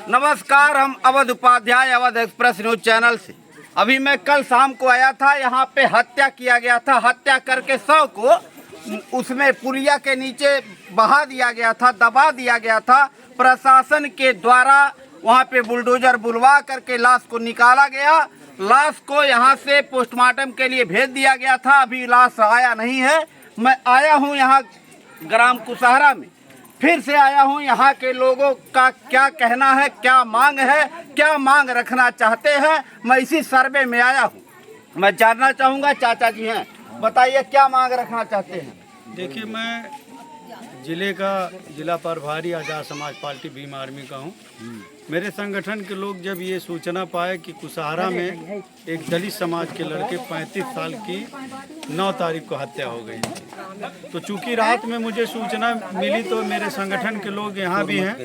नमस्कार, हम Awadh Upadhyay Awadh express news channel से। अभी मैं कल शाम को आया था, यहाँ पे हत्या किया गया था। हत्या करके शव को उसमें पुलिया के नीचे बहा दिया गया था, दबा दिया गया था। प्रशासन के द्वारा वहाँ पे बुलडोजर बुलवा करके लाश को निकाला गया। लाश को यहाँ से पोस्टमार्टम के लिए भेज दिया गया था। अभी लाश आया नहीं है। मैं आया हूँ यहाँ ग्राम कुशहरा में, फिर से आया हूँ। यहाँ के लोगों का क्या कहना है, क्या मांग है, क्या मांग रखना चाहते हैं, मैं इसी सर्वे में आया हूँ। मैं जानना चाहूँगा, चाचा जी हैं, बताइए क्या मांग रखना चाहते हैं। देखिए, मैं जिला प्रभारी आज़ाद समाज पार्टी भीम आर्मी का हूँ। मेरे संगठन के लोग जब ये सूचना पाए कि कुशहरा में एक दलित समाज के लड़के 35 साल की 9 तारीख को हत्या हो गई, तो चूंकि रात में मुझे सूचना मिली तो मेरे संगठन के लोग यहाँ भी हैं,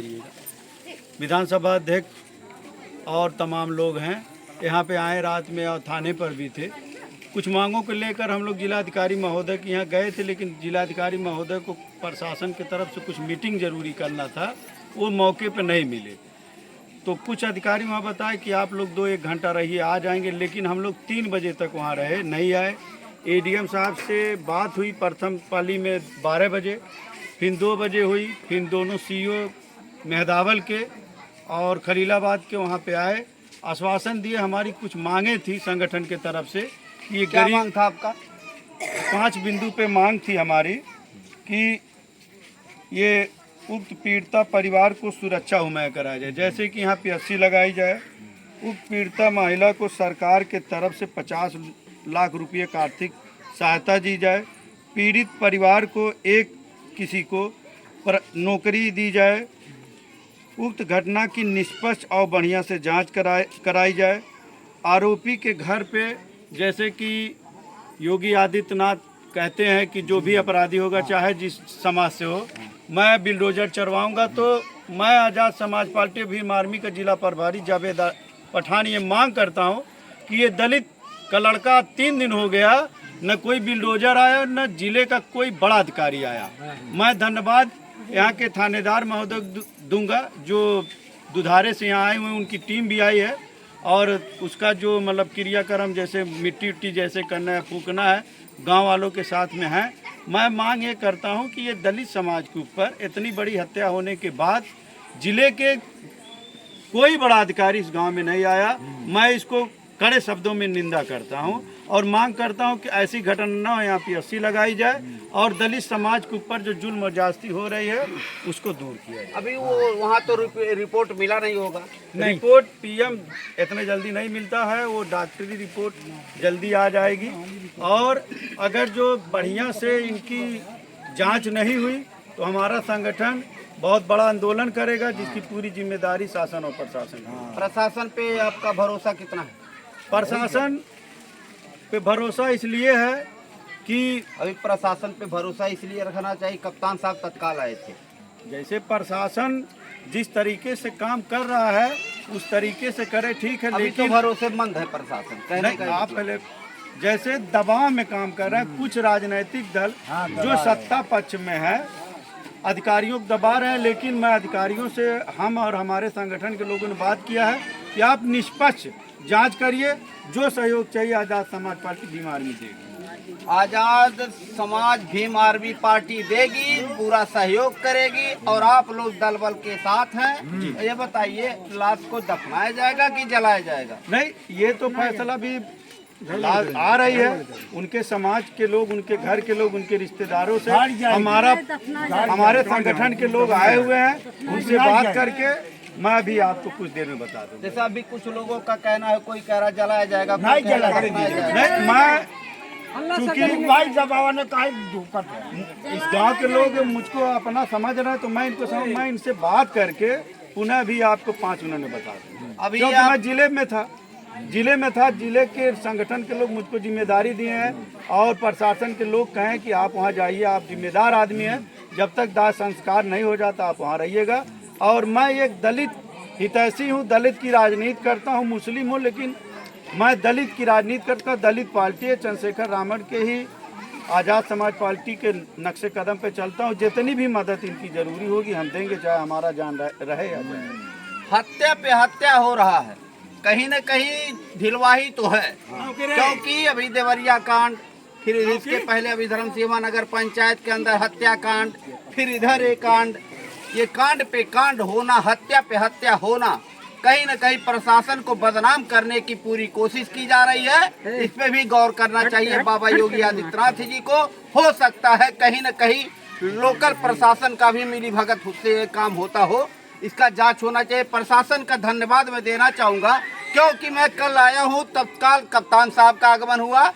विधानसभा अध्यक्ष और तमाम लोग हैं, यहाँ पे आए रात में और थाने पर भी थे। कुछ मांगों को लेकर हम लोग जिलाधिकारी महोदय के यहाँ गए थे, लेकिन जिलाधिकारी महोदय को प्रशासन की तरफ से कुछ मीटिंग जरूरी करना था, वो मौके पर नहीं मिले। तो कुछ अधिकारी वहाँ बताए कि आप लोग 2-1 घंटा रहिए, आ जाएंगे, लेकिन हम लोग 3 बजे तक वहाँ रहे, नहीं आए। एडीएम साहब से बात हुई प्रथम पाली में 12 बजे, फिर 2 बजे हुई, फिर दोनों सीईओ मेहदावल के और खलीलाबाद के वहाँ पे आए, आश्वासन दिए। हमारी कुछ मांगे थी संगठन के तरफ से कि ये क्या मांग था आपका? 5 बिंदु पे मांग थी हमारी कि ये उक्त पीड़िता परिवार को सुरक्षा मुहैया कराया जाए, जैसे कि यहाँ PSC लगाई जाए। उक्त पीड़िता महिला को सरकार के तरफ से 50 लाख रुपये का आर्थिक सहायता दी जाए। पीड़ित परिवार को एक किसी को नौकरी दी जाए। उक्त घटना की निष्पक्ष और बढ़िया से जांच कराई जाए। आरोपी के घर पे, जैसे कि योगी आदित्यनाथ कहते हैं कि जो भी अपराधी होगा, चाहे जिस समाज से हो, मैं बिल्डोजर चढ़वाऊंगा, तो मैं आज़ाद समाज पार्टी भीम आर्मी का जिला प्रभारी जावेद पठान ये मांग करता हूं कि ये दलित का लड़का 3 दिन हो गया, न कोई बिल्डोजर आया, न जिले का कोई बड़ा अधिकारी आया। मैं धन्यवाद यहाँ के थानेदार महोदय दूंगा जो दुधारे से यहाँ आए हुए, उनकी टीम भी आई है, और उसका जो मतलब क्रियाक्रम जैसे मिट्टी उट्टी जैसे करना है, फूकना है, गांव वालों के साथ में है। मैं मांग ये करता हूं कि ये दलित समाज के ऊपर इतनी बड़ी हत्या होने के बाद जिले के कोई बड़ा अधिकारी इस गांव में नहीं आया। मैं इसको कड़े शब्दों में निंदा करता हूं और मांग करता हूं कि ऐसी घटना न हो, यहाँ PSC लगाई जाए और दलित समाज के ऊपर जो जुल्म और ज्यादती हो रही है उसको दूर किया जाए। अभी वो वहाँ तो रिपोर्ट मिला नहीं होगा? रिपोर्ट PM इतने जल्दी नहीं मिलता है, वो डॉक्टरी रिपोर्ट जल्दी आ जाएगी। और अगर जो बढ़िया से इनकी जांच नहीं हुई तो हमारा संगठन बहुत बड़ा आंदोलन करेगा, जिसकी पूरी जिम्मेदारी शासन और प्रशासन है। प्रशासन पे आपका भरोसा कितना है? प्रशासन पे भरोसा इसलिए है कि अभी प्रशासन पे भरोसा इसलिए रखना चाहिए, कप्तान साहब तत्काल आए थे। जैसे प्रशासन जिस तरीके से काम कर रहा है उस तरीके से करे, ठीक है, लेकिन तो भरोसेमंद है प्रशासन, कहने का आप पहले जैसे दबाव में काम कर रहे हैं। कुछ राजनीतिक दल जो सत्ता पक्ष में है अधिकारियों को दबा रहे हैं, लेकिन मैं अधिकारियों से, हम और हमारे संगठन के लोगों ने बात किया है कि आप निष्पक्ष जांच करिए, जो सहयोग चाहिए आज़ाद समाज पार्टी भीम आर्मी देगी। आज़ाद समाज भीम आर्मी पार्टी देगी, पूरा सहयोग करेगी, और आप लोग दल बल के साथ हैं। ये बताइए, लाश को दफनाया जाएगा कि जलाया जाएगा? नहीं, ये तो फैसला भी आ रही है। उनके समाज के लोग, उनके घर के लोग, उनके रिश्तेदारों से हमारे संगठन के लोग आए हुए हैं, उनसे बात करके मैं भी आपको कुछ देर में बता दूँ। जैसा अभी कुछ लोगों का कहना है, कोई कह रहा जलाया जाएगा, नहीं जलाया नहीं, मैं चूँकि इस गांव के लोग मुझको अपना समझ रहे हैं, तो मैं इनको मैं इनसे बात करके पुनः भी आपको 5 मिनट में बता दूँ। अभी मैं जिले में था, जिले के संगठन के लोग मुझको जिम्मेदारी दिए हैं, और प्रशासन के लोग कहें कि आप वहाँ जाइए, आप जिम्मेदार आदमी हैं, जब तक दाह संस्कार नहीं हो जाता आप वहाँ रहिएगा। और मैं एक दलित हितैषी हूँ, दलित की राजनीति करता हूँ, मुस्लिम हूँ, लेकिन मैं दलित की राजनीति करता। दलित पार्टी है, चंद्रशेखर रामन के ही आज़ाद समाज पार्टी के नक्शे कदम पे चलता हूँ। जितनी भी मदद इनकी ज़रूरी होगी हम देंगे, चाहे हमारा जान रहे या जाए। हत्या पे हत्या हो रहा है, कहीं न कहीं ढिलवाही तो है, क्योंकि अभी देवरिया कांड, फिर इसके पहले अभी धर्मसीमा नगर पंचायत के अंदर हत्याकांड, फिर इधर एक कांड, ये कांड पे कांड होना, हत्या पे हत्या होना, कहीं न कहीं प्रशासन को बदनाम करने की पूरी कोशिश की जा रही है। इस पे भी गौर करना चाहिए बाबा योगी आदित्यनाथ जी को। हो सकता है कहीं न कहीं लोकल प्रशासन का भी मिली भगत से ये काम होता हो, इसका जांच होना चाहिए। प्रशासन का धन्यवाद मैं देना चाहूँगा, क्योंकि मैं कल आया हूँ, तत्काल कप्तान साहब का आगमन हुआ,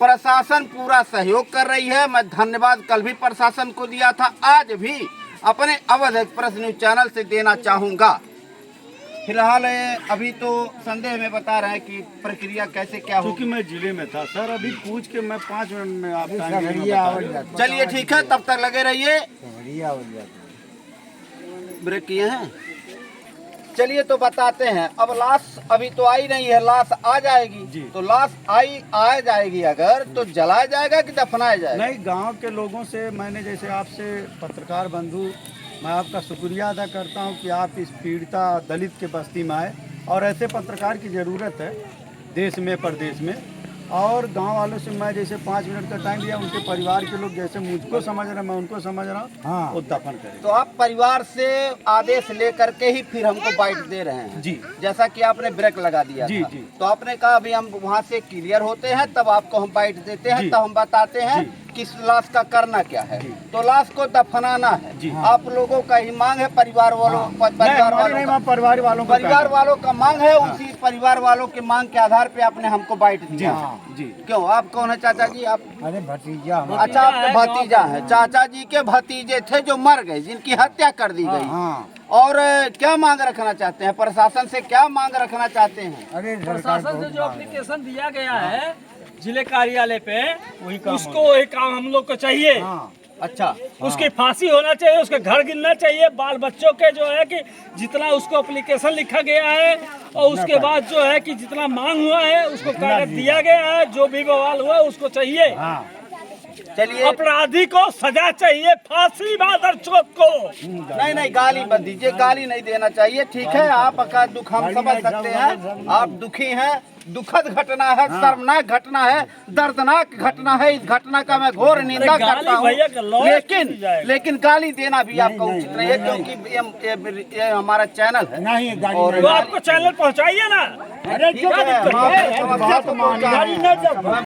प्रशासन पूरा सहयोग कर रही है। मैं धन्यवाद कल भी प्रशासन को दिया था, आज भी अपने अवध एक्सप्रेस न्यूज चैनल से देना चाहूँगा। फिलहाल अभी तो संदेह में बता रहे हैं कि प्रक्रिया कैसे क्या हो। क्योंकि मैं जिले में था सर, अभी पूछ के मैं 5 मिनट में आप चलिए ठीक है, तब तक लगे रहिए। ब्रेक किए हैं, चलिए तो बताते हैं। अब लाश अभी तो आई नहीं है, लाश आ जाएगी तो लाश आ जाएगी अगर, तो जलाया जाएगा कि दफनाया जाएगा? नहीं, गांव के लोगों से मैंने, जैसे आपसे पत्रकार बंधु, मैं आपका शुक्रिया अदा करता हूं कि आप इस पीड़िता दलित के बस्ती में आए, और ऐसे पत्रकार की ज़रूरत है देश में प्रदेश में। और गांव वालों से मैं जैसे 5 मिनट का टाइम लिया, उनके परिवार के लोग जैसे मुझको समझ रहे हैं मैं उनको समझ रहा हूँ, हाँ, वो दफन करें। तो आप परिवार से आदेश लेकर के ही फिर हमको बाइट दे रहे हैं जी, जैसा कि आपने ब्रेक लगा दिया जी था। जी। तो आपने कहा अभी हम वहाँ से क्लियर होते हैं तब आपको हम बाइट देते हैं, तब हम बताते हैं कि लाश का करना क्या है। तो लाश को दफनाना है, आप लोगों का ही मांग है, परिवार वालों परिवार वालों का मांग है। उसी परिवार वालों के मांग के आधार पे आपने हमको बाइट दिया। जी। क्यों, आप कौन है चाचा जी? आप? अरे भतीजा। अच्छा, आपके भतीजा है, चाचा जी के भतीजे थे जो मर गए, जिनकी हत्या कर दी गई। और क्या मांग रखना चाहते हैं, प्रशासन से क्या मांग रखना चाहते हैं? अरे प्रशासन से जो एप्लीकेशन दिया गया है जिले कार्यालय पे, उसको वही काम हम लोग को चाहिए। अच्छा, उसकी फांसी होना चाहिए, उसके घर गिरना चाहिए, बाल बच्चों के जो है कि जितना उसको एप्लीकेशन लिखा गया है, और उसके बाद जो है कि जितना मांग हुआ है उसको कागज दिया गया है, जो भी बवाल हुआ है उसको चाहिए। चलिए, अपराधी को सजा चाहिए, फांसी मादर चौथ को। नहीं गाली मत दीजिए, गाली नहीं देना चाहिए। ठीक है, आपका दुख हम समझ सकते हैं, आप दुखी हैं। दुखद घटना है, शर्मनाक घटना है, दर्दनाक घटना है। इस घटना का मैं घोर निंदा करता हूँ, लेकिन गाली देना भी आपका उचित नहीं है, क्योंकि ये हमारा चैनल है। और आपको चैनल पहुँचाइए ना। ठीक है, हम आपकी समस्या को पहुंचा रहे हैं।